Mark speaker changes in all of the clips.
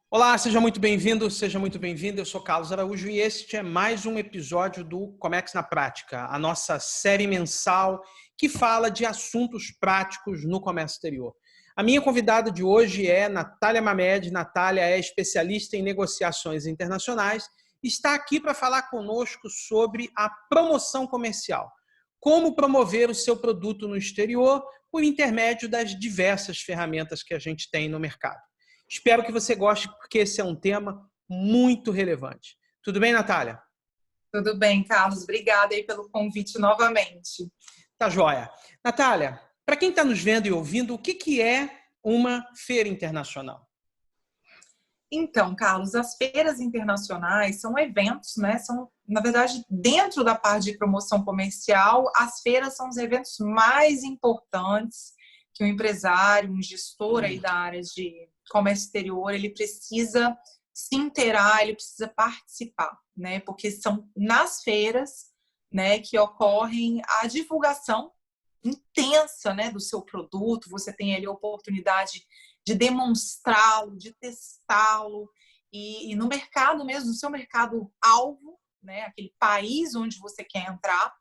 Speaker 1: Olá, seja muito bem-vindo, seja muito bem-vinda. Eu sou Carlos Araújo e este é mais um episódio do Comex na Prática, a nossa série mensal que fala de assuntos práticos no comércio exterior. A minha convidada de hoje é Natália Mamed. Natália é especialista em negociações internacionais e está aqui para falar conosco sobre a promoção comercial. Como promover o seu produto no exterior por intermédio das diversas ferramentas que a gente tem no mercado. Espero que você goste, porque esse é um tema muito relevante. Tudo bem, Natália?
Speaker 2: Tudo bem, Carlos. Obrigada aí pelo convite novamente.
Speaker 1: Tá joia. Natália, para quem está nos vendo e ouvindo, o que é uma feira internacional?
Speaker 2: Então, Carlos, as feiras internacionais são eventos, né? São, na verdade, dentro da parte de promoção comercial, as feiras são os eventos mais importantes que um empresário, um gestor aí da área de comércio exterior, ele precisa se inteirar, ele precisa participar, né? Porque são nas feiras, né, que ocorrem a divulgação intensa, né, do seu produto. Você tem ali a oportunidade de demonstrá-lo, de testá-lo, e no mercado mesmo, no seu mercado-alvo, né, aquele país onde você quer entrar,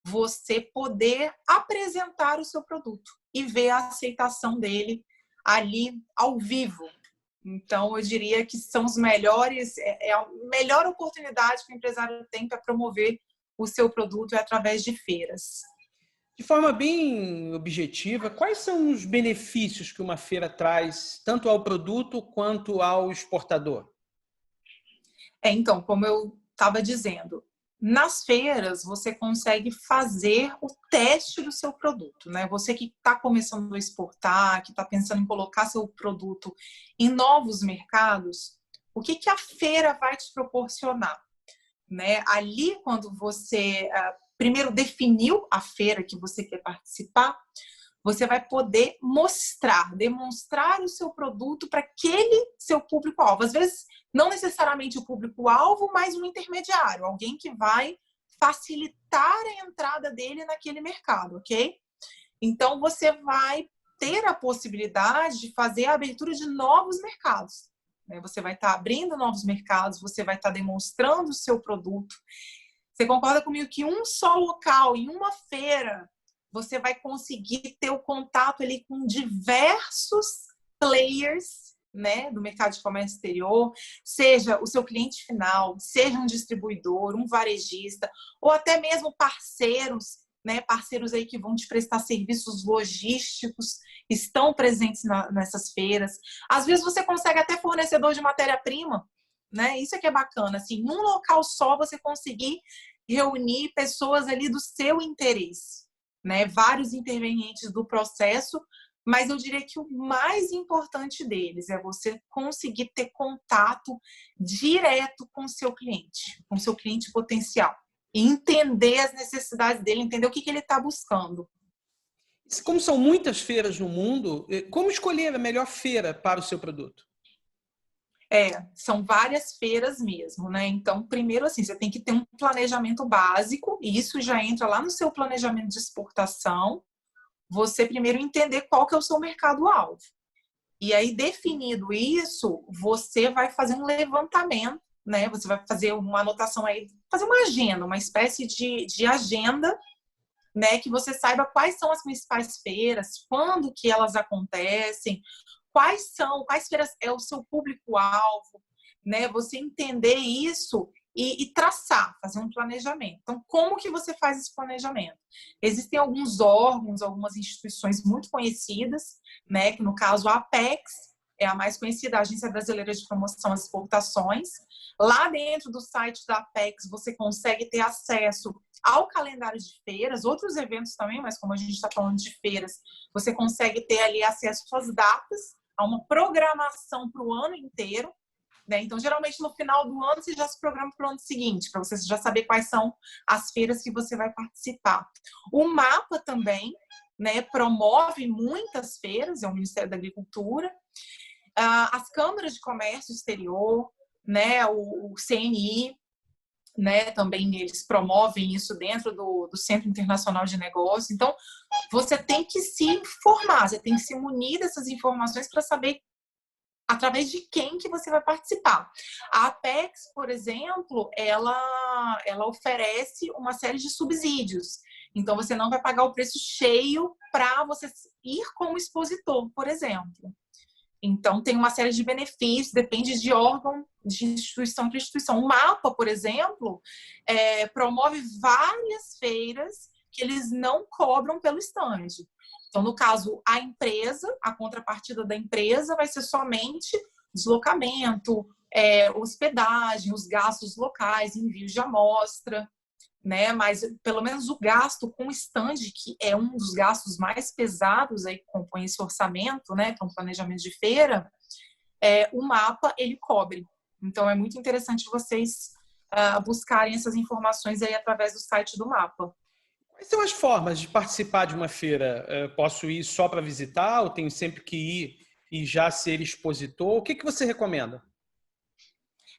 Speaker 2: você poder apresentar o seu produto e ver a aceitação dele ali ao vivo. Então, eu diria que são os melhores, é a melhor oportunidade que o empresário tem para promover o seu produto é através de feiras.
Speaker 1: De forma bem objetiva, quais são os benefícios que uma feira traz tanto ao produto quanto ao exportador?
Speaker 2: Então, como eu estava dizendo, nas feiras você consegue fazer o teste do seu produto, né? Você que está começando a exportar, que está pensando em colocar seu produto em novos mercados, o que a feira vai te proporcionar, né? Ali, quando você primeiro definiu a feira que você quer participar, você vai poder demonstrar o seu produto para aquele seu público-alvo. Às vezes, não necessariamente o público-alvo, mas um intermediário, alguém que vai facilitar a entrada dele naquele mercado, ok? Então, você vai ter a possibilidade de fazer a abertura de novos mercados. Você vai estar abrindo novos mercados, você vai estar demonstrando o seu produto. Você concorda comigo que um só local, em uma feira, você vai conseguir ter o contato ali com diversos players, né, do mercado de comércio exterior, seja o seu cliente final, seja um distribuidor, um varejista, ou até mesmo parceiros, né, parceiros aí que vão te prestar serviços logísticos, estão presentes nessas feiras. Às vezes você consegue até fornecedor de matéria-prima, né? Isso é que é bacana, assim, num local só você conseguir reunir pessoas ali do seu interesse, né? Vários intervenientes do processo, mas eu diria que o mais importante deles é você conseguir ter contato direto com o seu cliente potencial, e entender as necessidades dele, entender o que ele está buscando.
Speaker 1: Como são muitas feiras no mundo, como escolher a melhor feira para o seu produto?
Speaker 2: São várias feiras mesmo, né? Então, primeiro, assim, você tem que ter um planejamento básico, e isso já entra lá no seu planejamento de exportação. Você primeiro entender qual que é o seu mercado-alvo. E aí, definido isso, você vai fazer um levantamento, né? Você vai fazer uma anotação aí, fazer uma agenda, uma espécie de agenda, né? Que você saiba quais são as principais feiras, quando que elas acontecem, quais feiras é o seu público-alvo, né? Você entender isso e traçar, fazer um planejamento. Então, como que você faz esse planejamento? Existem alguns órgãos, algumas instituições muito conhecidas, né? Que no caso a Apex é a mais conhecida, a Agência Brasileira de Promoção às Exportações. Lá dentro do site da Apex você consegue ter acesso ao calendário de feiras, outros eventos também, mas como a gente está falando de feiras, você consegue ter ali acesso às datas, a uma programação para o ano inteiro, né? Então, geralmente, no final do ano, você já se programa para o ano seguinte, para você já saber quais são as feiras que você vai participar. O mapa também, né, promove muitas feiras, é o Ministério da Agricultura, as câmaras de comércio exterior, né, o CNI, né, também eles promovem isso dentro do Centro Internacional de Negócios. Então, você tem que se informar, você tem que se munir dessas informações para saber através de quem que você vai participar. A Apex, por exemplo, ela oferece uma série de subsídios. Então, você não vai pagar o preço cheio para você ir como expositor, por exemplo. Então, tem uma série de benefícios, depende de órgão, de instituição para instituição. O MAPA, por exemplo, promove várias feiras que eles não cobram pelo stand. Então, no caso, a empresa, a contrapartida da empresa vai ser somente deslocamento, hospedagem, os gastos locais, envios de amostra, né? Mas pelo menos o gasto com o stand, que é um dos gastos mais pesados aí que compõe esse orçamento, né? Que é um planejamento de feira, o mapa ele cobre. Então é muito interessante vocês buscarem essas informações aí através do site do mapa.
Speaker 1: Quais são as formas de participar de uma feira? Posso ir só para visitar ou tenho sempre que ir e já ser expositor? O que você recomenda?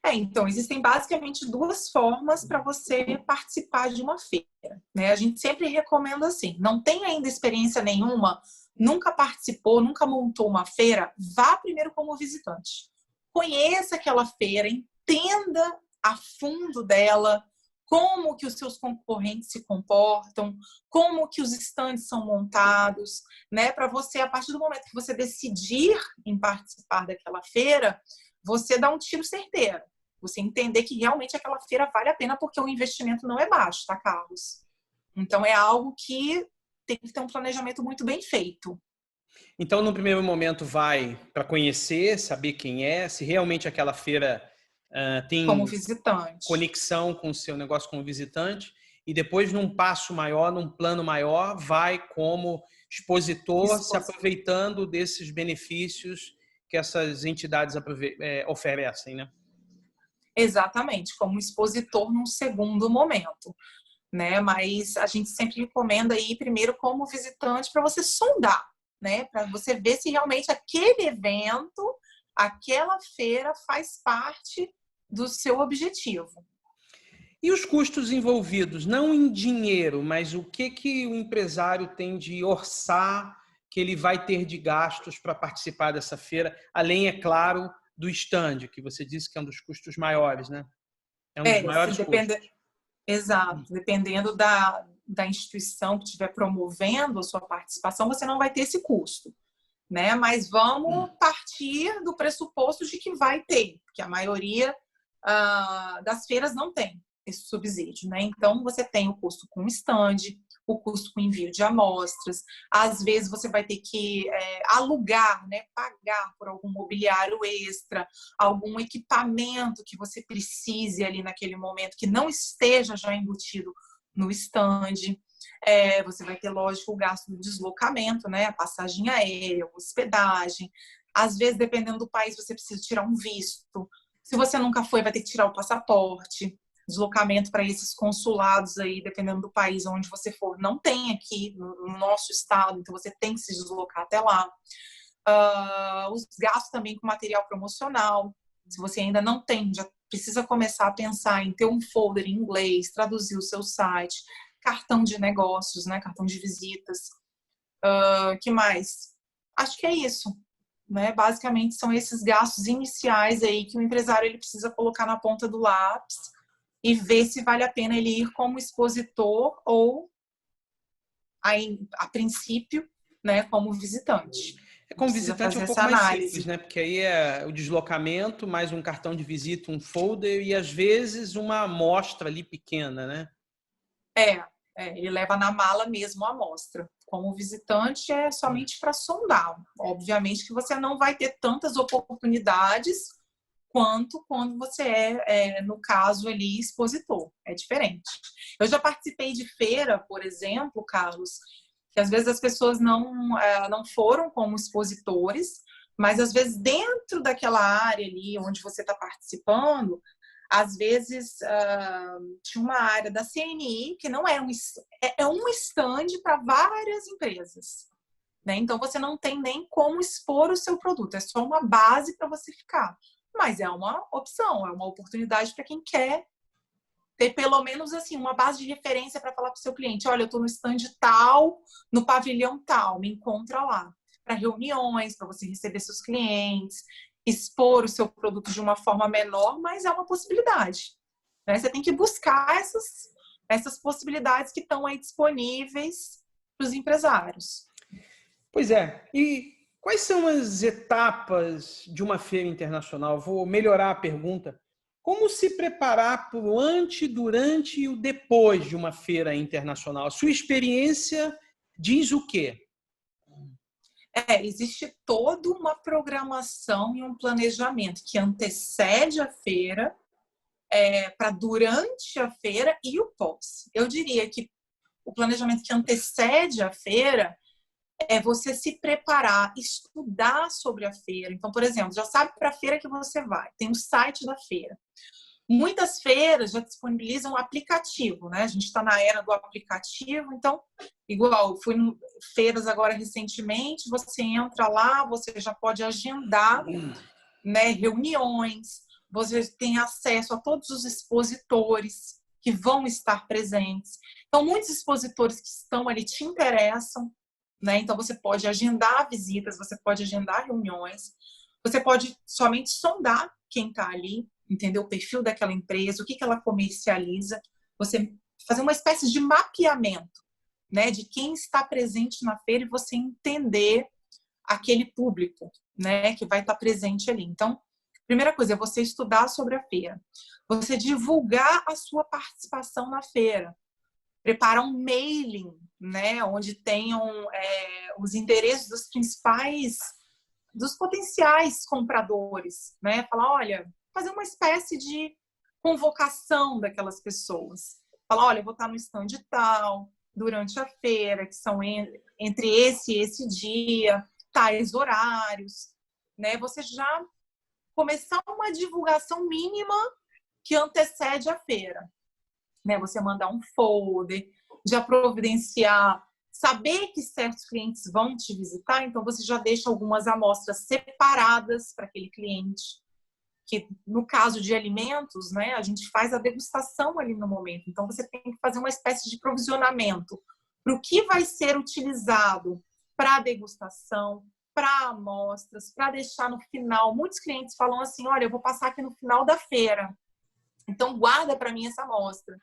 Speaker 2: Então, existem basicamente duas formas para você participar de uma feira, né? A gente sempre recomenda assim, não tem ainda experiência nenhuma, nunca participou, nunca montou uma feira, vá primeiro como visitante. Conheça aquela feira, entenda a fundo dela, como que os seus concorrentes se comportam, como que os estandes são montados, né? Para você, a partir do momento que você decidir em participar daquela feira, você dá um tiro certeiro. Você entender que realmente aquela feira vale a pena porque o investimento não é baixo, tá, Carlos? Então é algo que tem que ter um planejamento muito bem feito.
Speaker 1: Então, no primeiro momento, vai para conhecer, saber quem é, se realmente aquela feira tem
Speaker 2: como visitante,
Speaker 1: conexão com o seu negócio como visitante, e depois, num passo maior, num plano maior, vai como expositor, se aproveitando desses benefícios que essas entidades oferecem, né?
Speaker 2: Exatamente, como expositor num segundo momento, né? Mas a gente sempre recomenda ir primeiro como visitante para você sondar, né? Para você ver se realmente aquele evento, aquela feira faz parte do seu objetivo.
Speaker 1: E os custos envolvidos, não em dinheiro, mas o que o empresário tem de orçar, que ele vai ter de gastos para participar dessa feira, além, é claro, do stand, que você disse que é um dos custos maiores, né? É um dos maiores custos.
Speaker 2: Exato. Dependendo da instituição que estiver promovendo a sua participação, você não vai ter esse custo, né? Mas vamos partir do pressuposto de que vai ter, porque a maioria das feiras não tem esse subsídio, né? Então, você tem o custo com stand, o custo com envio de amostras, às vezes você vai ter que alugar, né? Pagar por algum mobiliário extra, algum equipamento que você precise ali naquele momento, que não esteja já embutido no stand. Você vai ter, lógico, o gasto do deslocamento, né? A passagem aérea, hospedagem. Às vezes, dependendo do país, você precisa tirar um visto. Se você nunca foi, vai ter que tirar o passaporte. Deslocamento para esses consulados aí, dependendo do país onde você for, não tem aqui no nosso estado, então você tem que se deslocar até lá. Os gastos também com material promocional, se você ainda não tem, já precisa começar a pensar em ter um folder em inglês, traduzir o seu site, cartão de negócios, né, cartão de visitas. Que mais? Acho que é isso. Né? Basicamente são esses gastos iniciais aí que o empresário ele precisa colocar na ponta do lápis e ver se vale a pena ele ir como expositor ou, a princípio, né, como visitante.
Speaker 1: Como visitante é um pouco mais simples, né? Porque aí é o deslocamento, mais um cartão de visita, um folder e, às vezes, uma amostra ali pequena, né?
Speaker 2: Ele leva na mala mesmo a amostra. Como visitante é somente para sondar. Obviamente que você não vai ter tantas oportunidades quanto quando você no caso ali, expositor. É diferente. Eu já participei de feira, por exemplo, Carlos, que às vezes as pessoas não foram como expositores, mas às vezes dentro daquela área ali onde você está participando, às vezes tinha uma área da CNI que não era um stand para várias empresas. Né? Então, você não tem nem como expor o seu produto, é só uma base para você ficar. Mas é uma opção, é uma oportunidade para quem quer ter pelo menos assim uma base de referência para falar para o seu cliente, olha, eu estou no stand tal, no pavilhão tal, me encontra lá. Para reuniões, para você receber seus clientes. expor o seu produto de uma forma menor, mas é uma possibilidade, né? Você tem que buscar essas possibilidades que estão aí disponíveis para os empresários.
Speaker 1: Pois é. E quais são as etapas de uma feira internacional? Vou melhorar a pergunta. Como se preparar para o antes, durante e o depois de uma feira internacional? A sua experiência diz o quê?
Speaker 2: Existe toda uma programação e um planejamento que antecede a feira, para durante a feira e o pós. Eu diria que o planejamento que antecede a feira é você se preparar, estudar sobre a feira. Então, por exemplo, já sabe para a feira que você vai, tem o site da feira. Muitas feiras já disponibilizam um aplicativo, né? A gente está na era do aplicativo, então, igual, fui em feiras agora recentemente, você entra lá, você já pode agendar, né, reuniões, você tem acesso a todos os expositores que vão estar presentes. Então, muitos expositores que estão ali te interessam, né? Então, você pode agendar visitas, você pode agendar reuniões, você pode somente sondar quem está ali, entender o perfil daquela empresa, o que ela comercializa, você fazer uma espécie de mapeamento, né, de quem está presente na feira e você entender aquele público, né, que vai estar presente ali. Então, primeira coisa é você estudar sobre a feira, você divulgar a sua participação na feira, preparar um mailing, né, onde tenham os endereços dos potenciais compradores, né, falar, olha, fazer uma espécie de convocação daquelas pessoas. Falar, olha, eu vou estar no stand tal, durante a feira, que são entre esse e esse dia, tais horários, né? Você já começar uma divulgação mínima que antecede a feira, né? Você mandar um folder, já providenciar, saber que certos clientes vão te visitar, então você já deixa algumas amostras separadas para aquele cliente, que no caso de alimentos, né, a gente faz a degustação ali no momento. Então, você tem que fazer uma espécie de provisionamento para o que vai ser utilizado para a degustação, para amostras, para deixar no final. Muitos clientes falam assim, olha, eu vou passar aqui no final da feira, então guarda para mim essa amostra.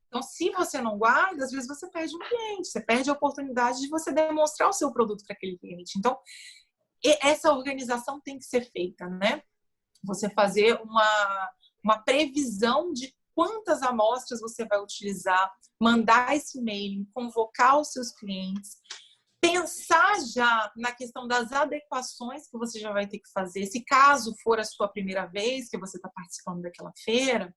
Speaker 2: Então, se você não guarda, às vezes você perde um cliente, você perde a oportunidade de você demonstrar o seu produto para aquele cliente. Então, essa organização tem que ser feita, né? Você fazer uma previsão de quantas amostras você vai utilizar, mandar esse e-mail, convocar os seus clientes, pensar já na questão das adequações que você já vai ter que fazer. Se caso for a sua primeira vez que você está participando daquela feira,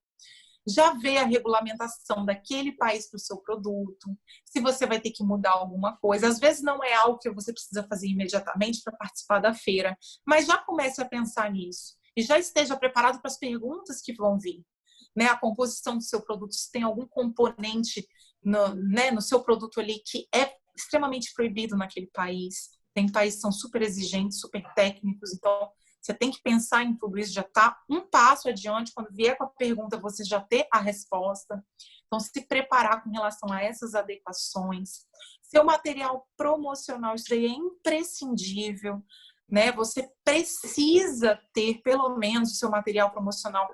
Speaker 2: já ver a regulamentação daquele país para o seu produto, se você vai ter que mudar alguma coisa. Às vezes não é algo que você precisa fazer imediatamente para participar da feira, mas já comece a pensar nisso. E já esteja preparado para as perguntas que vão vir, né? A composição do seu produto, se tem algum componente no seu produto ali que é extremamente proibido naquele país. Tem países que são super exigentes, super técnicos, então você tem que pensar em tudo isso, já está um passo adiante, quando vier com a pergunta, você já ter a resposta. Então, se preparar com relação a essas adequações. Seu material promocional, isso aí é imprescindível, né? Você precisa ter pelo menos o seu material promocional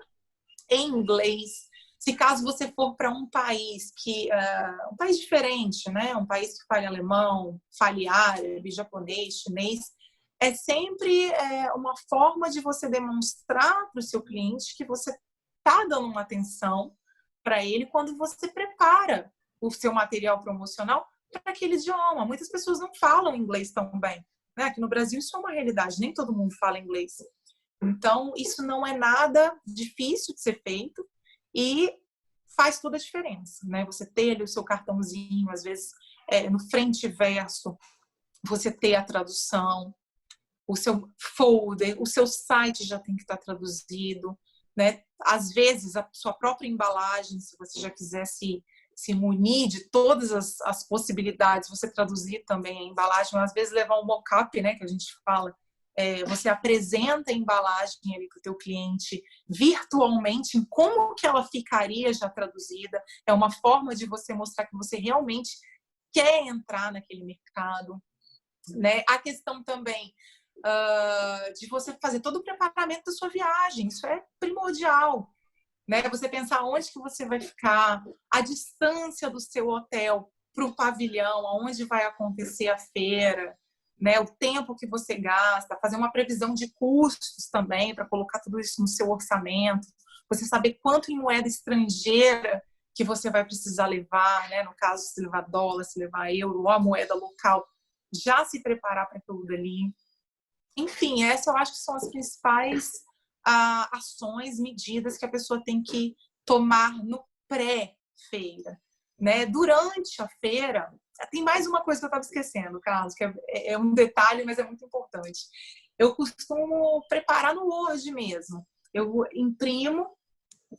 Speaker 2: em inglês. Se caso você for para um país um país diferente, né? Um país que fale alemão, fale árabe, japonês, chinês, é sempre uma forma de você demonstrar para o seu cliente que você está dando uma atenção para ele quando você prepara o seu material promocional para aquele idioma. Muitas pessoas não falam inglês tão bem, né? Aqui no Brasil isso é uma realidade, nem todo mundo fala inglês. Então, isso não é nada difícil de ser feito e faz toda a diferença, né? Você ter ali o seu cartãozinho, às vezes no frente e verso, você ter a tradução, o seu folder, o seu site já tem que estar traduzido, né? Às vezes, a sua própria embalagem, se você já quiser se munir de todas as possibilidades, você traduzir também a embalagem, às vezes levar um mock-up, né, que a gente fala, você apresenta a embalagem ali para o teu cliente virtualmente, em como que ela ficaria já traduzida, é uma forma de você mostrar que você realmente quer entrar naquele mercado, né? A questão também de você fazer todo o preparamento da sua viagem. Isso é primordial, né? Você pensar onde que você vai ficar, a distância do seu hotel para o pavilhão, aonde vai acontecer a feira, né? O tempo que você gasta, fazer uma previsão de custos também para colocar tudo isso no seu orçamento, você saber quanto em moeda estrangeira que você vai precisar levar, né? No caso, se levar dólar, se levar euro ou a moeda local, já se preparar para tudo ali. Enfim, essas eu acho que são as principais ações, medidas que a pessoa tem que tomar no pré-feira, né? Durante a feira, tem mais uma coisa que eu estava esquecendo, Carlos, que é um detalhe, mas é muito importante. Eu costumo preparar no Word mesmo. Eu imprimo,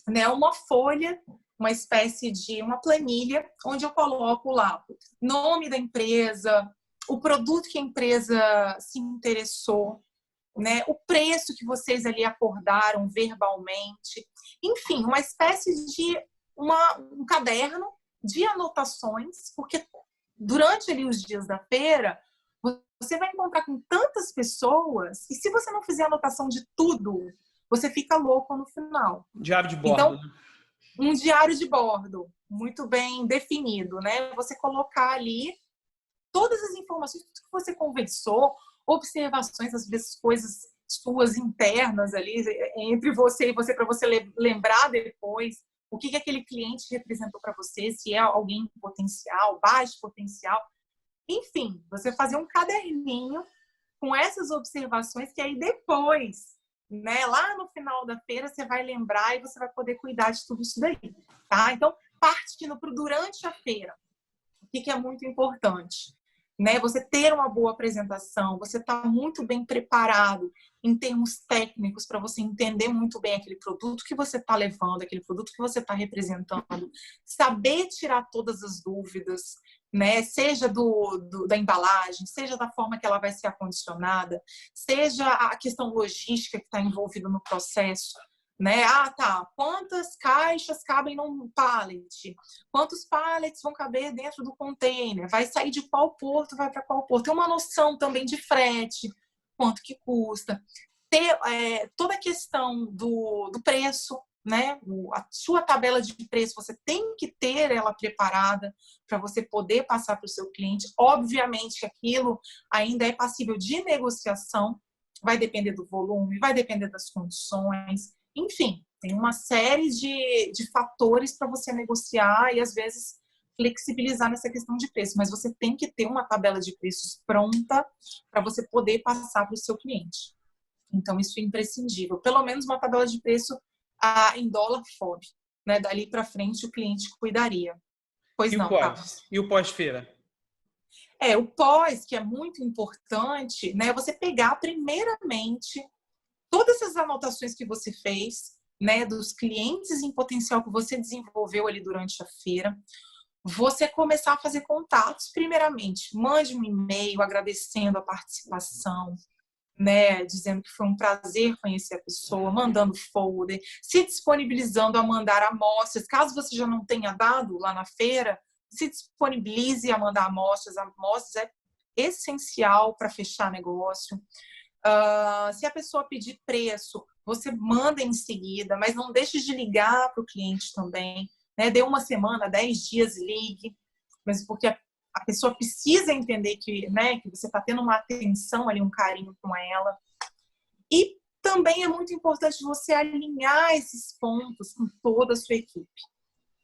Speaker 2: né, uma folha, uma espécie de uma planilha, onde eu coloco lá o nome da empresa, o produto que a empresa se interessou, né, o preço que vocês ali acordaram verbalmente, enfim, uma espécie de um caderno de anotações, porque durante ali os dias da feira, você vai encontrar com tantas pessoas, e se você não fizer anotação de tudo, você fica louco no final.
Speaker 1: Diário de bordo.
Speaker 2: Então, um diário de bordo, muito bem definido, né? Você colocar ali todas as informações, tudo que você conversou, observações, às vezes coisas suas internas ali, entre você e você, para você lembrar depois o que aquele cliente representou para você, se é alguém potencial, baixo potencial. Enfim, você fazer um caderninho com essas observações que aí depois, né, lá no final da feira, você vai lembrar e você vai poder cuidar de tudo isso daí, tá? Então, partindo para durante a feira, o que é muito importante? Né? Você ter uma boa apresentação, você estar muito bem preparado em termos técnicos para você entender muito bem aquele produto que você está levando, aquele produto que você está representando, saber tirar todas as dúvidas, né? Seja da embalagem, seja da forma que ela vai ser acondicionada, seja a questão logística que está envolvida no processo. Né? Tá. Quantas caixas cabem num pallet? Quantos pallets vão caber dentro do container? Vai sair de qual porto? Vai para qual porto? Tem uma noção também de frete, quanto que custa. Ter toda a questão do preço, né? A sua tabela de preço, você tem que ter ela preparada para você poder passar para o seu cliente. Obviamente que aquilo ainda é passível de negociação, vai depender do volume, vai depender das condições. Enfim, tem uma série de fatores para você negociar e, às vezes, flexibilizar nessa questão de preço. Mas você tem que ter uma tabela de preços pronta para você poder passar para o seu cliente. Então, isso é imprescindível. Pelo menos uma tabela de preço em dólar FOB. Né? Dali para frente, o cliente cuidaria. Pois não, Carlos?
Speaker 1: E o pós-feira?
Speaker 2: O pós, que é muito importante, né? Você pegar primeiramente todas essas anotações que você fez, né, dos clientes em potencial que você desenvolveu ali durante a feira, você começar a fazer contatos, primeiramente, mande um e-mail agradecendo a participação, né, dizendo que foi um prazer conhecer a pessoa, mandando folder, se disponibilizando a mandar amostras, caso você já não tenha dado lá na feira, se disponibilize a mandar amostras é essencial para fechar negócio. Se a pessoa pedir preço, você manda em seguida, mas não deixe de ligar para o cliente também, né? Dê uma semana, 10 dias, ligue, mas porque a pessoa precisa entender que, né, que você está tendo uma atenção ali, um carinho com ela. E também é muito importante você alinhar esses pontos com toda a sua equipe,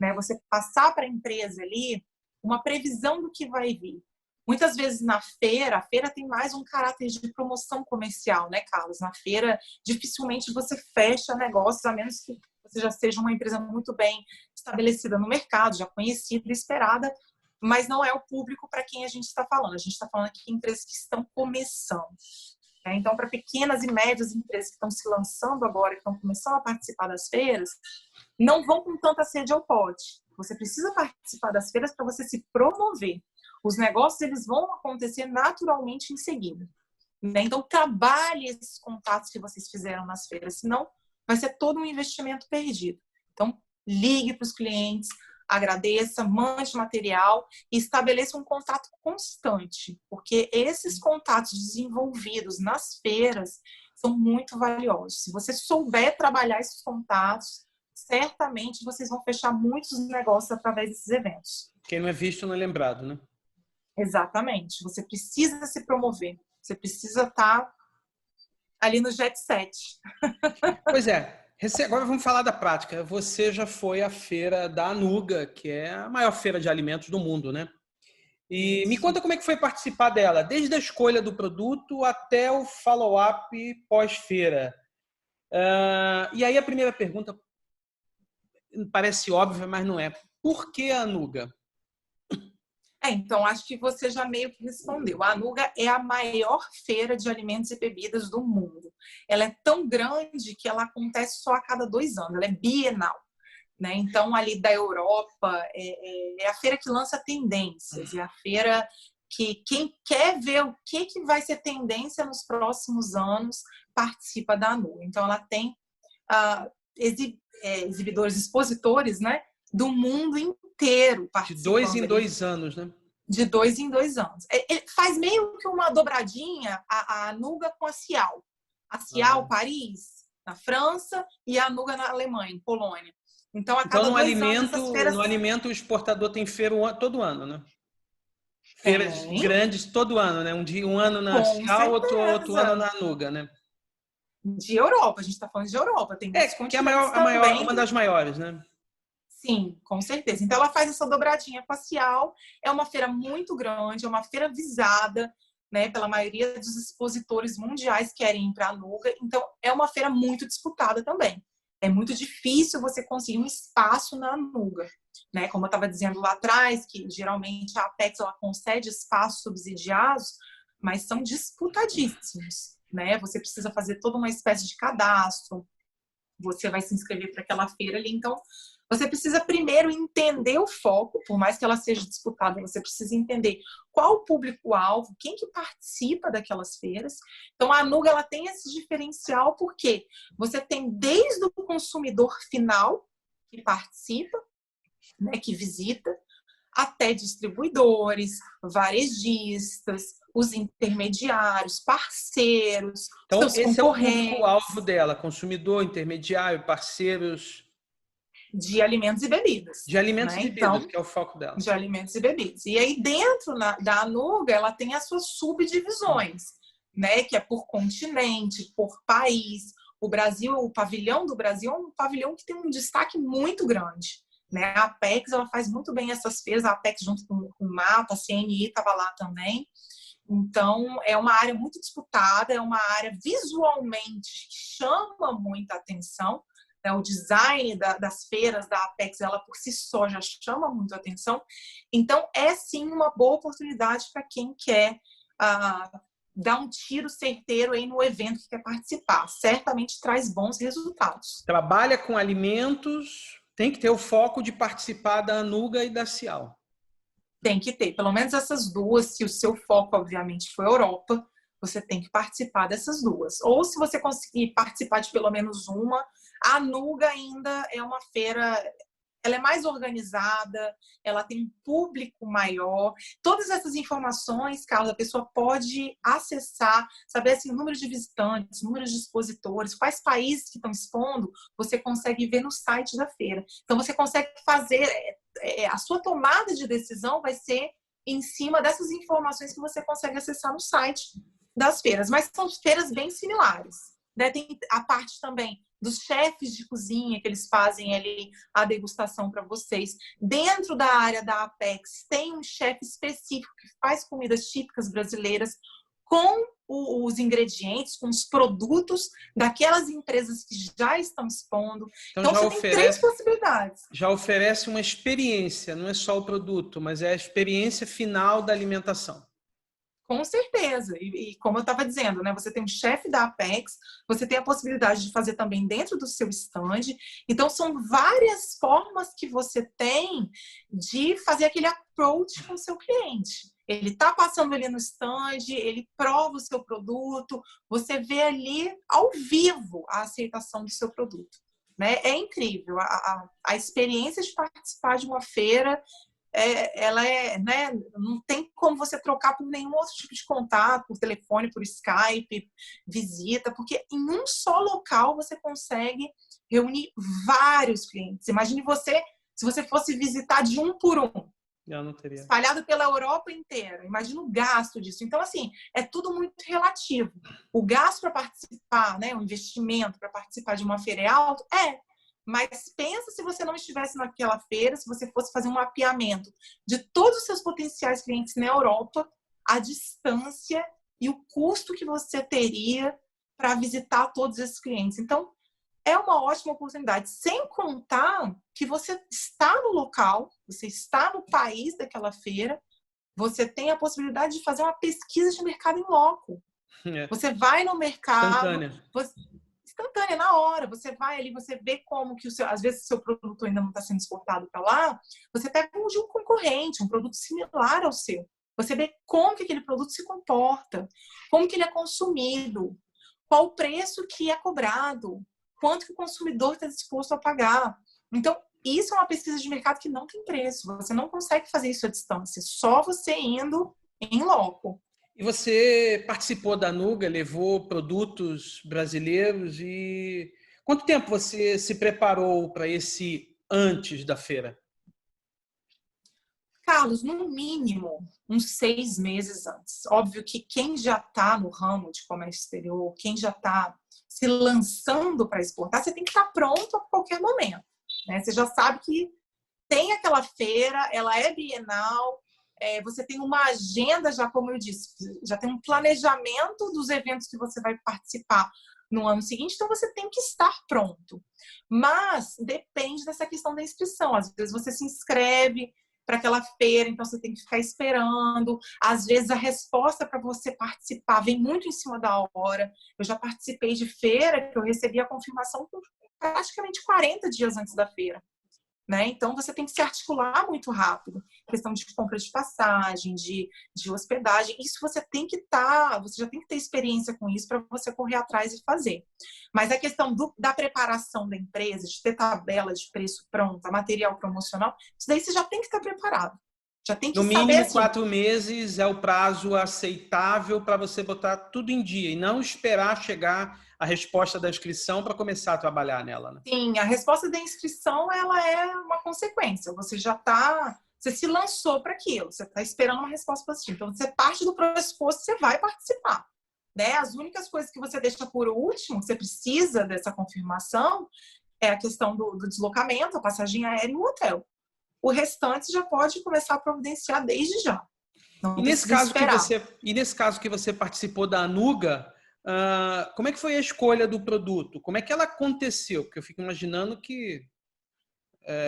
Speaker 2: né? Você passar para a empresa ali uma previsão do que vai vir. Muitas vezes na feira, a feira tem mais um caráter de promoção comercial, né, Carlos? Na feira, dificilmente você fecha negócios, a menos que você já seja uma empresa muito bem estabelecida no mercado, já conhecida e esperada, mas não é o público para quem a gente está falando. A gente está falando aqui de empresas que estão começando. Né? Então, para pequenas e médias empresas que estão se lançando agora, que estão começando a participar das feiras, não vão com tanta sede ao pote. Você precisa participar das feiras para você se promover. Os negócios, eles vão acontecer naturalmente em seguida. Né? Então, trabalhe esses contatos que vocês fizeram nas feiras, senão vai ser todo um investimento perdido. Então, ligue para os clientes, agradeça, mande material e estabeleça um contato constante, porque esses contatos desenvolvidos nas feiras são muito valiosos. Se você souber trabalhar esses contatos, certamente vocês vão fechar muitos negócios através desses eventos.
Speaker 1: Quem não é visto não é lembrado, né?
Speaker 2: Exatamente. Você precisa se promover. Você precisa estar ali no jet set.
Speaker 1: Pois é. Agora vamos falar da prática. Você já foi à feira da Anuga, que é a maior feira de alimentos do mundo, né? E me conta como é que foi participar dela, desde a escolha do produto até o follow-up pós-feira. E aí a primeira pergunta parece óbvia, mas não é. Por que a Anuga?
Speaker 2: Então, acho que você já meio que respondeu. A Anuga é a maior feira de alimentos e bebidas do mundo. Ela é tão grande que ela acontece só a cada 2 anos. Ela é bienal, né? Então, ali da Europa, é a feira que lança tendências. É a feira que quem quer ver o que vai ser tendência nos próximos anos participa da Anuga. Então, ela tem exibidores, expositores, né? Do mundo inteiro participando.
Speaker 1: De 2 em 2 anos, né?
Speaker 2: De 2 em 2 anos. Ele faz meio que uma dobradinha, a Anuga com a Cial. A Cial, Paris, na França, e a Anuga na Alemanha, em Polônia. Então, a cada 2 anos, essas feiras...
Speaker 1: No alimento, o exportador tem feira todo ano, né? Feiras grandes todo ano, né? Um ano na Cial, outro ano na Anuga, né?
Speaker 2: De Europa, a gente está falando de Europa. Tem
Speaker 1: que é uma das maiores, né?
Speaker 2: Sim, com certeza. Então, ela faz essa dobradinha facial. É uma feira muito grande, é uma feira visada, né, pela maioria dos expositores mundiais que querem ir para a Anuga. Então, é uma feira muito disputada também. É muito difícil você conseguir um espaço na Anuga, né? Como eu estava dizendo lá atrás, que geralmente a Apex ela concede espaços subsidiados, mas são disputadíssimos, né? Você precisa fazer toda uma espécie de cadastro, você vai se inscrever para aquela feira ali. Então, você precisa primeiro entender o foco, por mais que ela seja disputada, você precisa entender qual o público-alvo, quem que participa daquelas feiras. Então, a Anuga ela tem esse diferencial porque você tem desde o consumidor final que participa, né, que visita, até distribuidores, varejistas, os intermediários, parceiros,
Speaker 1: então,
Speaker 2: seus
Speaker 1: esse
Speaker 2: concorrentes.
Speaker 1: É o público-alvo dela, consumidor, intermediário, parceiros...
Speaker 2: De alimentos e bebidas.
Speaker 1: De alimentos e bebidas,
Speaker 2: então,
Speaker 1: que é o foco dela.
Speaker 2: De alimentos e bebidas. E aí, dentro da Anuga, ela tem as suas subdivisões, né? Que é por continente, por país. O Brasil, o pavilhão do Brasil é um pavilhão que tem um destaque muito grande, né? A Apex, ela faz muito bem essas feiras. A Apex, junto com o MAPA, a CNI estava lá também. Então, é uma área muito disputada, é uma área visualmente que chama muita atenção. O design das feiras da Apex, ela por si só já chama muito atenção. Então, é sim uma boa oportunidade para quem quer dar um tiro certeiro aí no evento que quer participar. Certamente traz bons resultados.
Speaker 1: Trabalha com alimentos, tem que ter o foco de participar da Anuga e da Cial.
Speaker 2: Tem que ter, pelo menos essas duas. Se o seu foco, obviamente, for Europa, você tem que participar dessas duas. Ou se você conseguir participar de pelo menos uma, a Anuga ainda é uma feira, ela é mais organizada, ela tem um público maior. Todas essas informações, Carlos, a pessoa pode acessar, saber assim, o número de visitantes, número de expositores, quais países que estão expondo, você consegue ver no site da feira. Então, você consegue fazer, a sua tomada de decisão vai ser em cima dessas informações que você consegue acessar no site das feiras. Mas são feiras bem similares, né? Tem a parte também dos chefes de cozinha, que eles fazem ali a degustação para vocês. Dentro da área da Apex, tem um chefe específico que faz comidas típicas brasileiras com os ingredientes, com os produtos daquelas empresas que já estão expondo. Então você tem 3 possibilidades.
Speaker 1: Já oferece uma experiência, não é só o produto, mas é a experiência final da alimentação.
Speaker 2: Com certeza. E como eu estava dizendo, né, você tem um chefe da Apex, você tem a possibilidade de fazer também dentro do seu stand. Então, são várias formas que você tem de fazer aquele approach com o seu cliente. Ele está passando ali no stand, ele prova o seu produto, você vê ali ao vivo a aceitação do seu produto. né? É incrível. A experiência de participar de uma feira, ela né? Não tem como você trocar por nenhum outro tipo de contato, por telefone, por Skype, visita, porque em um só local você consegue reunir vários clientes. Imagine você, se você fosse visitar de um por um,
Speaker 1: Eu não teria.
Speaker 2: espalhado pela Europa inteira. Imagina o gasto disso. Então, assim, é tudo muito relativo. O gasto para participar, né, o investimento para participar de uma feira é alto? É. Mas pensa se você não estivesse naquela feira, se você fosse fazer um mapeamento de todos os seus potenciais clientes na Europa, a distância e o custo que você teria para visitar todos esses clientes. Então, é uma ótima oportunidade, sem contar que você está no local, você está no país daquela feira, você tem a possibilidade de fazer uma pesquisa de mercado em loco. Você vai no mercado, instantânea, na hora, você vai ali, você vê como que às vezes o seu produto ainda não está sendo exportado para lá, você pega um de um concorrente, um produto similar ao seu. Você vê como que aquele produto se comporta, como que ele é consumido, qual o preço que é cobrado, quanto que o consumidor está disposto a pagar. Então, isso é uma pesquisa de mercado que não tem preço. Você não consegue fazer isso à distância, só você indo em loco.
Speaker 1: E você participou da Anuga, levou produtos brasileiros e quanto tempo você se preparou para esse antes da feira?
Speaker 2: Carlos, no mínimo, uns 6 meses antes. Óbvio que quem já está no ramo de comércio exterior, quem já está se lançando para exportar, você tem que estar pronto a qualquer momento, né? Você já sabe que tem aquela feira, ela é bienal, você tem uma agenda já, como eu disse, já tem um planejamento dos eventos que você vai participar no ano seguinte, então você tem que estar pronto. Mas depende dessa questão da inscrição. Às vezes você se inscreve para aquela feira, então você tem que ficar esperando. Às vezes a resposta para você participar vem muito em cima da hora. Eu já participei de feira que eu recebi a confirmação praticamente 40 dias antes da feira, né? Então você tem que se articular muito rápido. Questão de compra de passagem, de hospedagem, isso você tem que você já tem que ter experiência com isso para você correr atrás e fazer. Mas a questão da preparação da empresa, de ter tabela de preço pronta, material promocional, isso daí você já tem que estar preparado. Já tem que
Speaker 1: no
Speaker 2: saber,
Speaker 1: mínimo
Speaker 2: assim,
Speaker 1: 4 meses é o prazo aceitável para você botar tudo em dia e não esperar chegar a resposta da inscrição para começar a trabalhar nela, né?
Speaker 2: Sim, a resposta da inscrição, ela é uma consequência. Você se lançou para aquilo, você está esperando uma resposta positiva. Então, você parte do pressuposto que você vai participar, né? As únicas coisas que você deixa por último, você precisa dessa confirmação, é a questão do deslocamento, a passagem aérea e o hotel. O restante já pode começar a providenciar desde já.
Speaker 1: E nesse caso que você participou da Anuga, como é que foi a escolha do produto? Como é que ela aconteceu? Porque eu fico imaginando que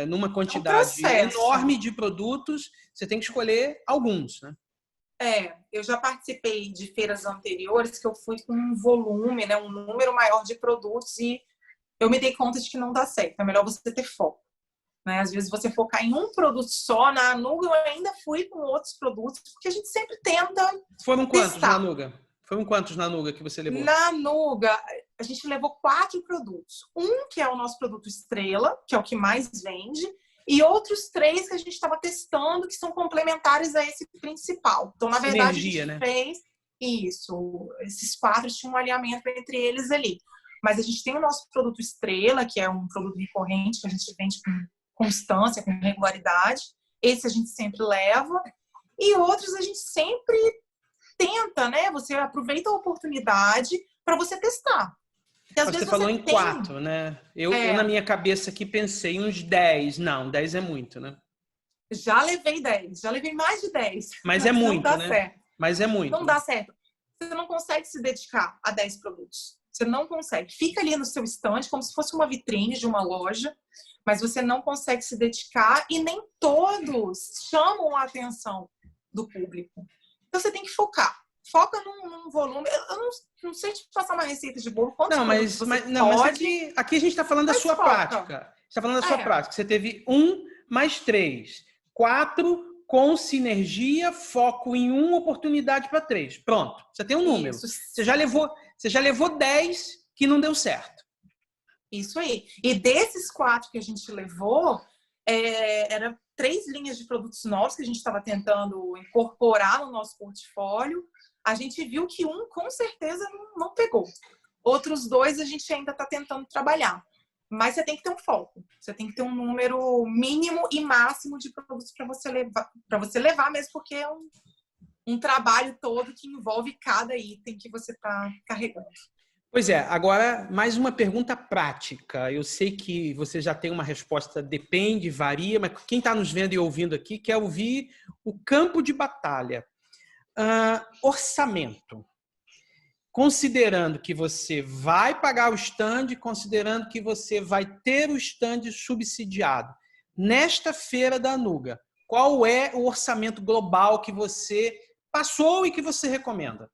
Speaker 1: numa quantidade enorme de produtos, você tem que escolher alguns, né?
Speaker 2: Eu já participei de feiras anteriores que eu fui com um volume, né, um número maior de produtos e eu me dei conta de que não dá certo. É melhor você ter foco, né? Às vezes você focar em um produto só. Na Anuga eu ainda fui com outros produtos, porque a gente sempre tenta
Speaker 1: Foram quantos
Speaker 2: testar.
Speaker 1: na Anuga? Foram quantos na Anuga que você levou?
Speaker 2: Na Anuga, a gente levou 4 produtos. Um que é o nosso produto estrela, que é o que mais vende, e outros 3 que a gente estava testando, que são complementares a esse principal. Então, na verdade, a gente fez isso. Esses 4 tinham um alinhamento entre eles ali. Mas a gente tem o nosso produto estrela, que é um produto recorrente, que a gente vende com constância, com regularidade. Esse a gente sempre leva. E outros a gente sempre tenta, né? Você aproveita a oportunidade para você testar.
Speaker 1: Você falou em 4, né? Eu, na minha cabeça aqui, pensei em uns 10. Não, 10 é muito, né?
Speaker 2: Já levei 10, já levei mais de 10.
Speaker 1: Mas é muito,
Speaker 2: não dá
Speaker 1: né?
Speaker 2: Certo.
Speaker 1: Mas é muito.
Speaker 2: Não dá certo. Você não consegue se dedicar a 10 produtos. Você não consegue. Fica ali no seu estande, como se fosse uma vitrine de uma loja, mas você não consegue se dedicar e nem todos chamam a atenção do público. Então, você tem que focar. Foca num volume. Eu não sei te passar uma receita de bolo.
Speaker 1: Mas aqui a gente está falando da sua prática. Está falando da sua prática. Você teve 1 mais 3. 4 com sinergia, foco em 1, oportunidade para 3. Pronto. Você tem um número. Você já levou 10 que não deu certo.
Speaker 2: Isso aí. E desses 4 que a gente levou, era 3 linhas de produtos novos que a gente estava tentando incorporar no nosso portfólio. A gente viu que um, com certeza, não pegou. Outros 2 a gente ainda está tentando trabalhar. Mas você tem que ter um foco. Você tem que ter um número mínimo e máximo de produtos para você levar mesmo, porque é um trabalho todo que envolve cada item que você está carregando.
Speaker 1: Pois é, agora mais uma pergunta prática. Eu sei que você já tem uma resposta, depende, varia, mas quem está nos vendo e ouvindo aqui quer ouvir o campo de batalha. Orçamento. Considerando que você vai pagar o stand, considerando que você vai ter o stand subsidiado. Nesta feira da Anuga, qual é o orçamento global que você passou e que você recomenda?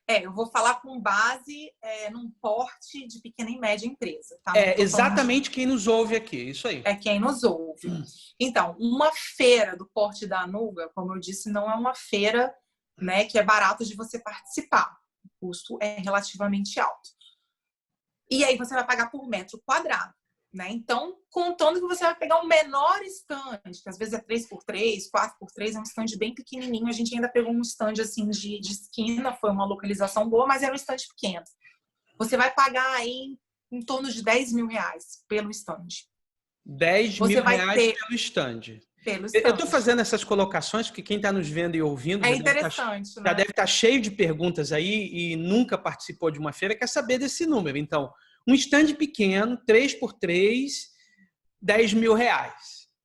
Speaker 2: Eu vou falar com base num porte de pequena e média empresa. Tá?
Speaker 1: Exatamente quem nos ouve aqui, isso aí.
Speaker 2: É quem nos ouve. Então, uma feira do porte da Anuga, como eu disse, não é uma feira, né, que é barato de você participar. O custo é relativamente alto. E aí você vai pagar por metro quadrado. Né? Então, contando que você vai pegar um menor stand, que às vezes é 3x3, 4x3, é um stand bem pequenininho. A gente ainda pegou um stand assim de esquina, foi uma localização boa, mas era um stand pequeno. Você vai pagar aí em torno de R$10.000 pelo stand.
Speaker 1: R$10.000 pelo stand.
Speaker 2: Pelo stand.
Speaker 1: Eu estou fazendo essas colocações porque quem está nos vendo e ouvindo
Speaker 2: já deve
Speaker 1: estar cheio de perguntas aí e nunca participou de uma feira, quer saber desse número. Então, um stand pequeno, 3x3, R$10.000.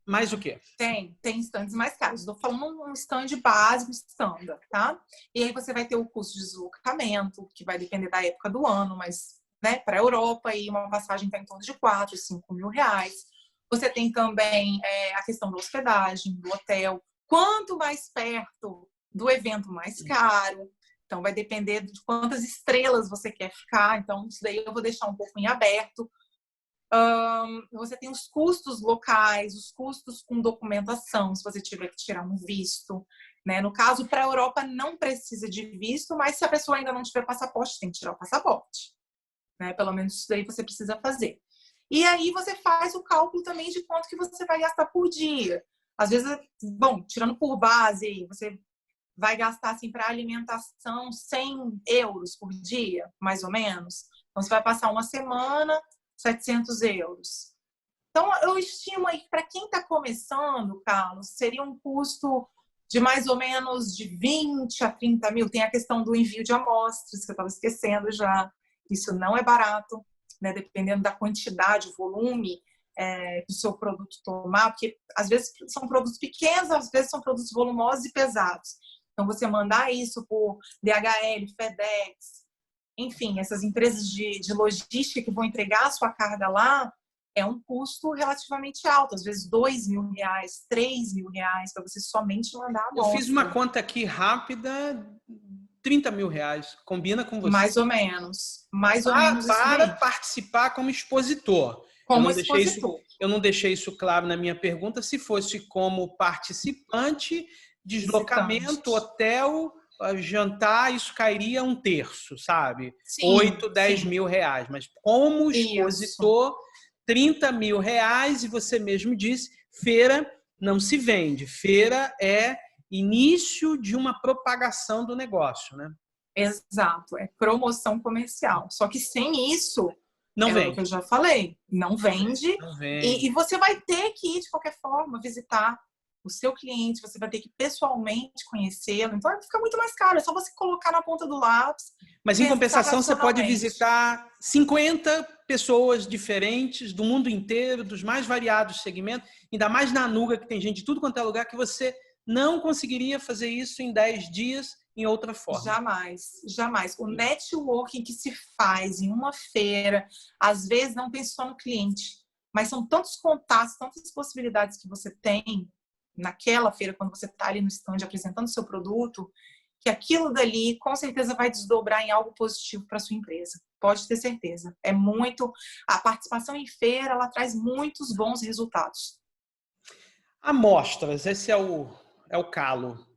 Speaker 1: Mais o quê?
Speaker 2: Tem stands mais caros. Estou falando um stand básico, standard, tá? E aí você vai ter o custo de deslocamento, que vai depender da época do ano, mas, né, para a Europa, aí uma passagem está em torno de R$4.000, R$5.000. Você tem também a questão da hospedagem, do hotel. Quanto mais perto do evento, mais caro. Então, vai depender de quantas estrelas você quer ficar. Então, isso daí eu vou deixar um pouco em aberto. Você tem os custos locais, os custos com documentação, se você tiver que tirar um visto. Né? No caso, para a Europa, não precisa de visto, mas se a pessoa ainda não tiver passaporte, tem que tirar o passaporte. Né? Pelo menos isso daí você precisa fazer. E aí você faz o cálculo também de quanto que você vai gastar por dia. Às vezes, bom, tirando por base, você vai gastar assim, para alimentação €100 por dia, mais ou menos. Então, você vai passar uma semana, €700. Então, eu estimo aí que para quem está começando, Carlos, seria um custo de mais ou menos de 20 a 30 mil. Tem a questão do envio de amostras, que eu estava esquecendo já. Isso não é barato, né? Dependendo da quantidade, o volume que o seu produto tomar, porque às vezes são produtos pequenos, às vezes são produtos volumosos e pesados. Então, você mandar isso por DHL, FedEx, enfim, essas empresas de logística que vão entregar a sua carga lá, é um custo relativamente alto, às vezes R$2.000, R$3.000 para você somente mandar a amostra.
Speaker 1: Eu fiz uma conta aqui rápida, R$30.000. Combina com você?
Speaker 2: Mais ou menos. Mais ou menos isso
Speaker 1: para
Speaker 2: daí.
Speaker 1: participar como expositor. Eu não deixei isso claro na minha pergunta. Se fosse como participante, deslocamento, hotel, jantar, isso cairia um terço, sabe?
Speaker 2: Sim,
Speaker 1: 8, 10 mil reais. Mas como expositor, R$30.000, e você mesmo disse, feira não se vende. Feira é início de uma propagação do negócio, né?
Speaker 2: Exato, é promoção comercial. Só que sem isso,
Speaker 1: não vende.
Speaker 2: O que eu já falei, não vende.
Speaker 1: Não vende.
Speaker 2: E você vai ter que ir, de qualquer forma, visitar o seu cliente, você vai ter que pessoalmente conhecê-lo. Então, fica muito mais caro. É só você colocar na ponta do lápis.
Speaker 1: Mas, em compensação, você pode visitar 50 pessoas diferentes do mundo inteiro, dos mais variados segmentos, ainda mais na Anuga, que tem gente de tudo quanto é lugar, que você não conseguiria fazer isso em 10 dias em outra forma.
Speaker 2: Jamais, jamais. O networking que se faz em uma feira, às vezes não pensa só no cliente, mas são tantos contatos, tantas possibilidades que você tem naquela feira, quando você está ali no stand apresentando o seu produto, que aquilo dali com certeza vai desdobrar em algo positivo para a sua empresa. Pode ter certeza. É muito... A participação em feira, ela traz muitos bons resultados.
Speaker 1: Amostras, esse é o calo.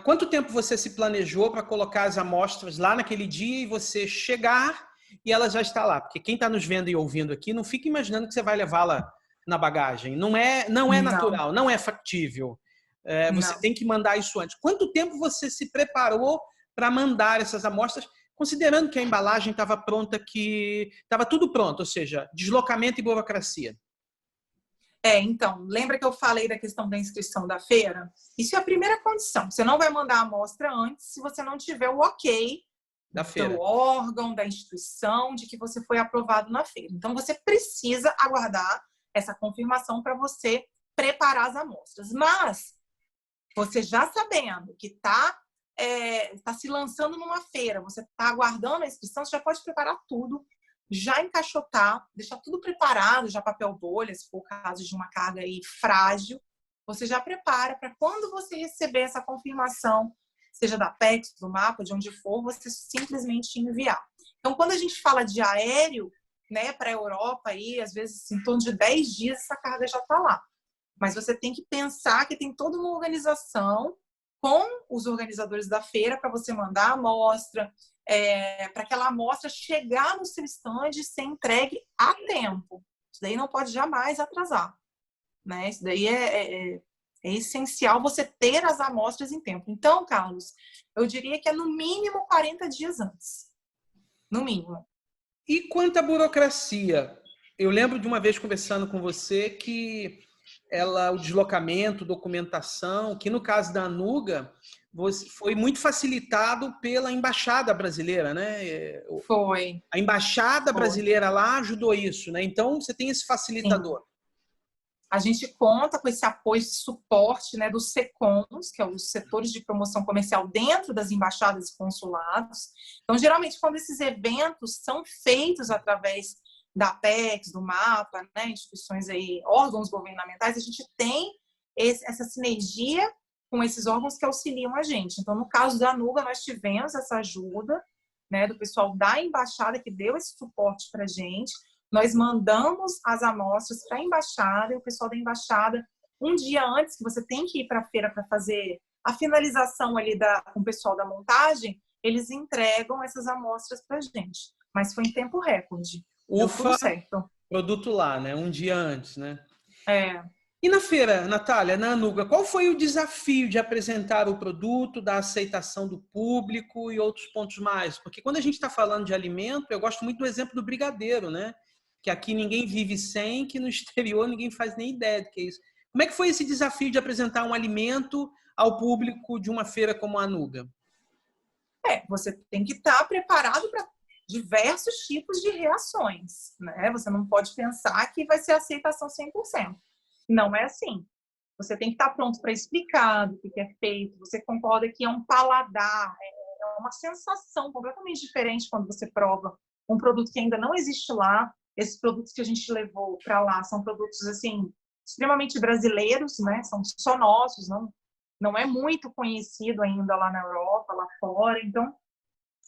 Speaker 1: Quanto tempo você se planejou para colocar as amostras lá naquele dia e você chegar e ela já está lá. Porque quem está nos vendo e ouvindo aqui, não fica imaginando que você vai levá-la na bagagem. Não é natural, não é factível. Você tem que mandar isso antes. Quanto tempo você se preparou para mandar essas amostras, considerando que a embalagem estava pronta, que estava tudo pronto, ou seja, deslocamento e burocracia?
Speaker 2: Então, lembra que eu falei da questão da inscrição da feira? Isso é a primeira condição. Você não vai mandar a amostra antes se você não tiver o ok
Speaker 1: Da feira,
Speaker 2: do órgão, da instituição, de que você foi aprovado na feira. Então, você precisa aguardar essa confirmação para você preparar as amostras. Mas, você já sabendo que está se lançando numa feira, você está aguardando a inscrição, você já pode preparar tudo, já encaixotar, deixar tudo preparado, já papel bolha, se for o caso de uma carga aí frágil, você já prepara para quando você receber essa confirmação, seja da PEX, do mapa, de onde for, você simplesmente enviar. Então, quando a gente fala de aéreo, né, para a Europa, aí, às vezes, em torno de 10 dias, essa carga já está lá. Mas você tem que pensar que tem toda uma organização com os organizadores da feira para você mandar a amostra, para aquela amostra chegar no seu stand e ser entregue a tempo. Isso daí não pode jamais atrasar, né? Isso daí é essencial você ter as amostras em tempo. Então, Carlos, eu diria que é no mínimo 40 dias antes. No mínimo.
Speaker 1: E quanto à burocracia? Eu lembro de uma vez conversando com você que o deslocamento, documentação, que no caso da Anuga foi muito facilitado pela embaixada brasileira, né?
Speaker 2: Foi.
Speaker 1: A embaixada brasileira lá ajudou isso, né? Então você tem esse facilitador.
Speaker 2: Sim. A gente conta com esse apoio, esse suporte, né, dos SECOMs, que é os setores de promoção comercial dentro das embaixadas e consulados. Então, geralmente, quando esses eventos são feitos através da Apex, do MAPA, né, instituições aí, órgãos governamentais, a gente tem essa sinergia com esses órgãos que auxiliam a gente. Então, no caso da Anuga, nós tivemos essa ajuda, né, do pessoal da embaixada que deu esse suporte para a gente. Nós mandamos as amostras para a embaixada e o pessoal da embaixada, um dia antes, que você tem que ir para a feira para fazer a finalização ali com o pessoal da montagem, eles entregam essas amostras para a gente. Mas foi em tempo recorde. Deu tudo certo.
Speaker 1: Produto lá, né? Um dia antes, né?
Speaker 2: É.
Speaker 1: E na feira, Natália, na Anuga, qual foi o desafio de apresentar o produto, da aceitação do público e outros pontos mais? Porque quando a gente está falando de alimento, eu gosto muito do exemplo do brigadeiro, né? Que aqui ninguém vive sem, que no exterior ninguém faz nem ideia do que é isso. Como é que foi esse desafio de apresentar um alimento ao público de uma feira como a Anuga?
Speaker 2: Você tem que estar preparado para diversos tipos de reações, né? Você não pode pensar que vai ser aceitação 100%. Não é assim. Você tem que estar pronto para explicar do que é feito. Você concorda que é um paladar, é uma sensação completamente diferente quando você prova um produto que ainda não existe lá. Esses produtos que a gente levou para lá são produtos assim extremamente brasileiros, né? São só nossos, não é muito conhecido ainda lá na Europa, lá fora. Então,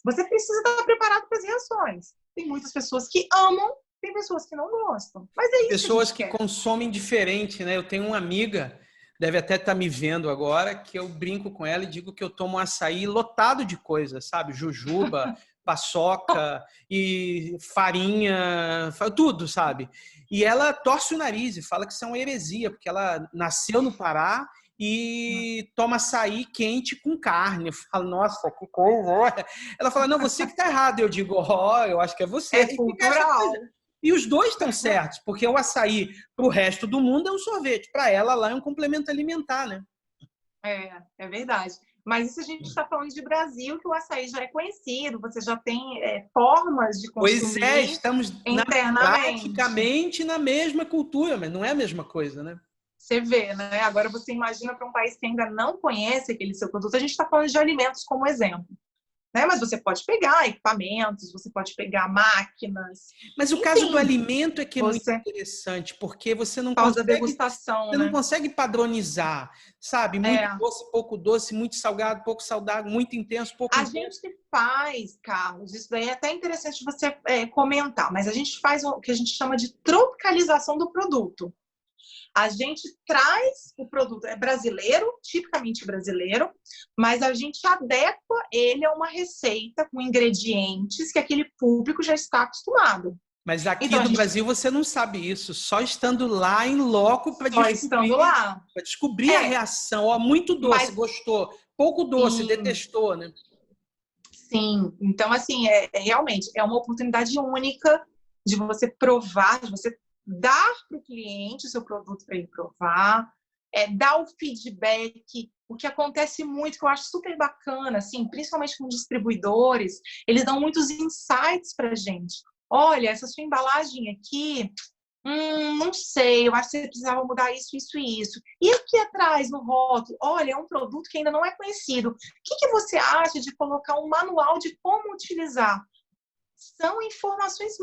Speaker 2: você precisa estar preparado para as reações. Tem muitas pessoas que amam, tem pessoas que não gostam. Mas é isso.
Speaker 1: Pessoas que consomem diferente, né? Eu tenho uma amiga, deve até estar me vendo agora, que eu brinco com ela e digo que eu tomo um açaí lotado de coisas, sabe? Jujuba, paçoca e farinha, tudo, sabe? E ela torce o nariz e fala que isso é uma heresia, porque ela nasceu no Pará e toma açaí quente com carne. Eu falo, nossa, que coisa. Ela fala, não, você que tá errado. Eu digo, eu acho que é você.
Speaker 2: É cultural.
Speaker 1: E os dois estão certos, porque o açaí para o resto do mundo é um sorvete. Para ela, lá é um complemento alimentar, né?
Speaker 2: É verdade. Mas isso a gente está falando de Brasil, que o açaí já é conhecido, você já tem formas de consumir.
Speaker 1: Pois estamos praticamente na mesma cultura, mas não é a mesma coisa, né?
Speaker 2: Você vê, né? Agora você imagina para um país que ainda não conhece aquele seu produto, a gente está falando de alimentos como exemplo. Né? Mas você pode pegar equipamentos, você pode pegar máquinas.
Speaker 1: Mas o caso do alimento é que é muito interessante, porque você não consegue,
Speaker 2: degustação,
Speaker 1: você não consegue padronizar, sabe? Muito doce, pouco doce, muito salgado, pouco salgado, muito intenso, pouco intenso.
Speaker 2: A gente faz, Carlos, isso daí é até interessante você comentar, mas a gente faz o que a gente chama de tropicalização do produto. A gente traz o produto, é brasileiro, tipicamente brasileiro, mas a gente adequa ele a uma receita com ingredientes que aquele público já está acostumado.
Speaker 1: Mas aqui
Speaker 2: Então,
Speaker 1: no Brasil você não sabe isso, só estando lá em loco para
Speaker 2: só estando lá.
Speaker 1: descobrir a reação. Ó, muito doce,
Speaker 2: Mas,
Speaker 1: gostou. Pouco doce,
Speaker 2: sim,
Speaker 1: detestou, né?
Speaker 2: sim. Então, assim, realmente é uma oportunidade única de você provar, de você dar para o cliente o seu produto para ele provar, dar o feedback. O que acontece muito, que eu acho super bacana, assim, principalmente com distribuidores, eles dão muitos insights para a gente. Olha, essa sua embalagem aqui, não sei, eu acho que você precisava mudar isso, isso e isso. E aqui atrás, no rótulo, olha, é um produto que ainda não é conhecido. O que você acha de colocar um manual de como utilizar? São informações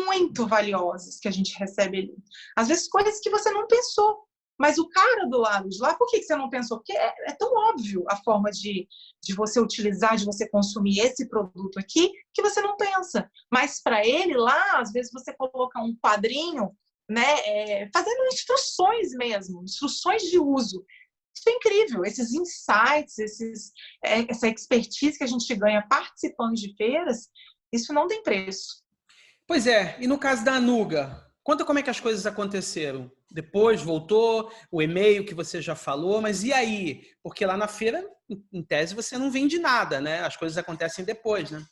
Speaker 2: muito valiosas que a gente recebe ali. Às vezes, coisas que você não pensou. Mas o cara do lado de lá, por que você não pensou? Porque é tão óbvio a forma de você utilizar, de você consumir esse produto aqui, que você não pensa. Mas para ele lá, às vezes você coloca um quadrinho, né, fazendo instruções mesmo, instruções de uso. Isso é incrível, esses insights, essa expertise que a gente ganha participando de feiras, isso não tem preço.
Speaker 1: Pois é, e no caso da Anuga, conta como é que as coisas aconteceram. Depois voltou, o e-mail que você já falou, mas e aí? Porque lá na feira, em tese, você não vende nada, né? As coisas acontecem depois, né?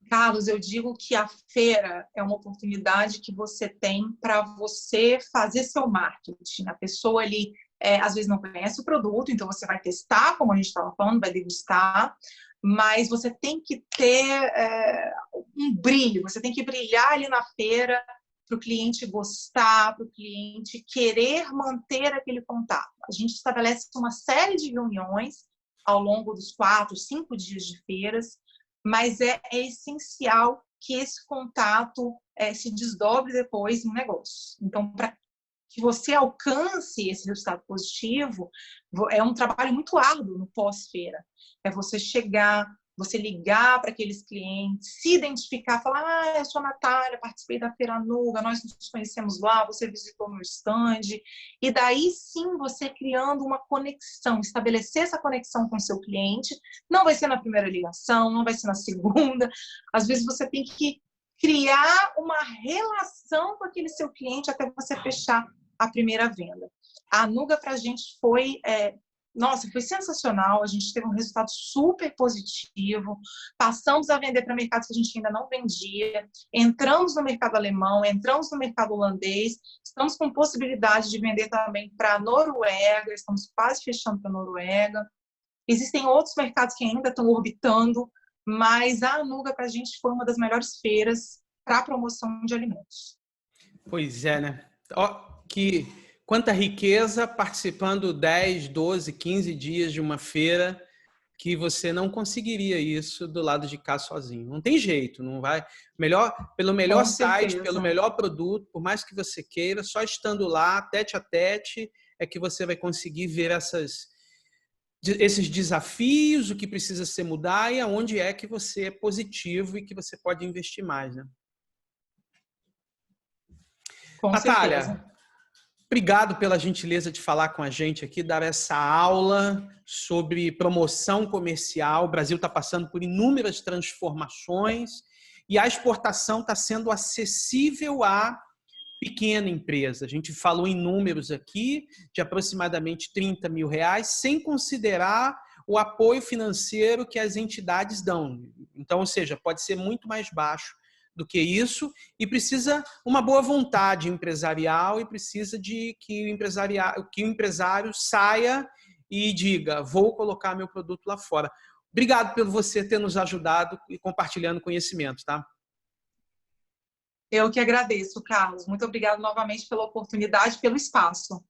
Speaker 2: Carlos, eu digo que a feira é uma oportunidade que você tem para você fazer seu marketing. A pessoa ali, às vezes, não conhece o produto, então você vai testar, como a gente estava falando, vai degustar, mas você tem que ter um brilho, você tem que brilhar ali na feira para o cliente gostar, para o cliente querer manter aquele contato. A gente estabelece uma série de reuniões ao longo dos 4, 5 dias de feiras, mas é essencial que esse contato se desdobre depois em negócio. Então, para que você alcance esse resultado positivo, é um trabalho muito árduo no pós-feira. É você chegar, você ligar para aqueles clientes, se identificar, falar, eu sou a Natália, participei da Feira Anuga, nós nos conhecemos lá, você visitou meu stand. E daí sim você criando uma conexão, estabelecer essa conexão com o seu cliente. Não vai ser na primeira ligação, não vai ser na segunda. Às vezes você tem que criar uma relação com aquele seu cliente até você fechar a primeira venda. A Anuga para a gente foi foi sensacional, a gente teve um resultado super positivo, passamos a vender para mercados que a gente ainda não vendia, entramos no mercado alemão, entramos no mercado holandês, estamos com possibilidade de vender também para a Noruega, estamos quase fechando para a Noruega. Existem outros mercados que ainda estão orbitando, mas a Anuga para a gente foi uma das melhores feiras para promoção de alimentos.
Speaker 1: Pois é, né? Quanta riqueza participando 10, 12, 15 dias de uma feira que você não conseguiria isso do lado de cá sozinho. Não tem jeito, não vai. Pelo melhor site, pelo melhor produto, por mais que você queira, só estando lá, tete a tete, é que você vai conseguir ver esses desafios, o que precisa ser mudar e aonde é que você é positivo e que você pode investir mais, né?
Speaker 2: Com
Speaker 1: Natália,
Speaker 2: certeza.
Speaker 1: Obrigado pela gentileza de falar com a gente aqui, dar essa aula sobre promoção comercial. O Brasil está passando por inúmeras transformações e a exportação está sendo acessível à pequena empresa. A gente falou em números aqui de aproximadamente R$30 mil, sem considerar o apoio financeiro que as entidades dão. Então, ou seja, pode ser muito mais baixo do que isso e precisa uma boa vontade empresarial e precisa de que o empresário saia e diga, vou colocar meu produto lá fora. Obrigado por você ter nos ajudado e compartilhando conhecimento, tá?
Speaker 2: Eu que agradeço, Carlos. Muito obrigado novamente pela oportunidade, pelo espaço.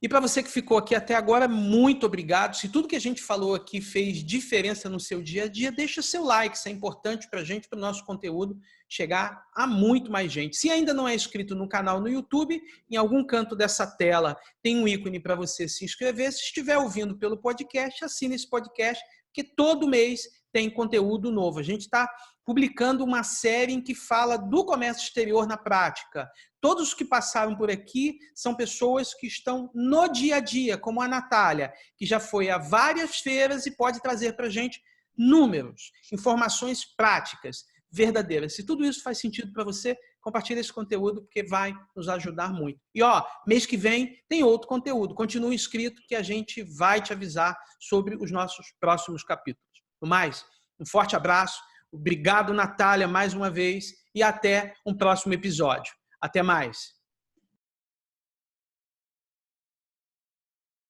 Speaker 1: E para você que ficou aqui até agora, muito obrigado. Se tudo que a gente falou aqui fez diferença no seu dia a dia, deixa seu like, isso é importante para a gente, para o nosso conteúdo chegar a muito mais gente. Se ainda não é inscrito no canal no YouTube, em algum canto dessa tela tem um ícone para você se inscrever. Se estiver ouvindo pelo podcast, assine esse podcast porque todo mês tem conteúdo novo. A gente está publicando uma série em que fala do comércio exterior na prática. Todos os que passaram por aqui são pessoas que estão no dia a dia, como a Natália, que já foi a várias feiras e pode trazer para a gente números, informações práticas, verdadeiras. Se tudo isso faz sentido para você, compartilhe esse conteúdo, porque vai nos ajudar muito. E, mês que vem tem outro conteúdo. Continue inscrito que a gente vai te avisar sobre os nossos próximos capítulos. No mais, um forte abraço. Obrigado, Natália, mais uma vez. E até um próximo episódio. Até mais.